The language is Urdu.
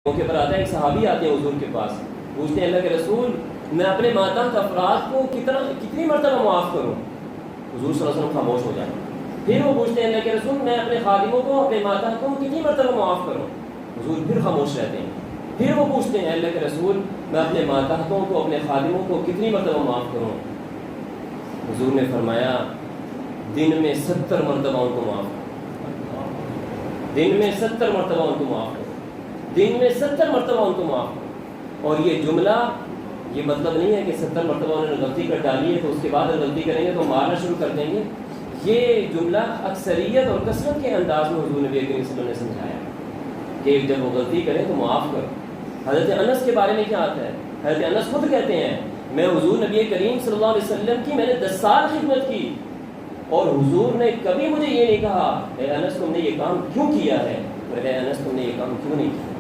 موقع پر آتا ہے ایک صحابی آتے ہیں حضور کے پاس، پوچھتے ہیں اللہ کے رسول میں اپنے ماتحت افراد کو کتنی مرتبہ معاف کروں؟ حضور صلی اللہ علیہ وسلم خاموش ہو جائیں۔ پھر وہ پوچھتے ہیں اللہ کے رسول میں اپنے خادموں کو اپنے ماتحت کو کتنی مرتبہ معاف کروں؟ حضور پھر خاموش رہتے ہیں۔ پھر وہ پوچھتے ہیں اللہ کے رسول میں اپنے ماتحتوں کو اپنے خادموں کو کتنی مرتبہ معاف کروں؟ حضور نے فرمایا دن میں 70 مرتبہ ان کو معاف کرو، دن میں 70 مرتبہ ان کو معاف کرو، دن میں 70 مرتبہ ان کو معاف کرو۔ اور یہ جملہ یہ مطلب نہیں ہے کہ 70 مرتبہ انہوں نے غلطی کر ڈالی ہے تو اس کے بعد غلطی کریں گے تو مارنا شروع کر دیں گے۔ یہ جملہ اکثریت اور کثرت کے انداز میں حضور نبی کریم صلی اللہ علیہ وسلم نے سمجھایا کہ جب وہ غلطی کریں تو معاف کرو۔ حضرت انس کے بارے میں کیا آتا ہے؟ حضرت انس خود کہتے ہیں میں حضور نبی کریم صلی اللہ علیہ وسلم کی میں نے 10 سال خدمت کی اور حضور نے کبھی مجھے یہ نہیں کہا اے انس تم نے یہ کام کیوں کیا ہے، اور اے انس تم نے یہ کام کیوں نہیں کیا۔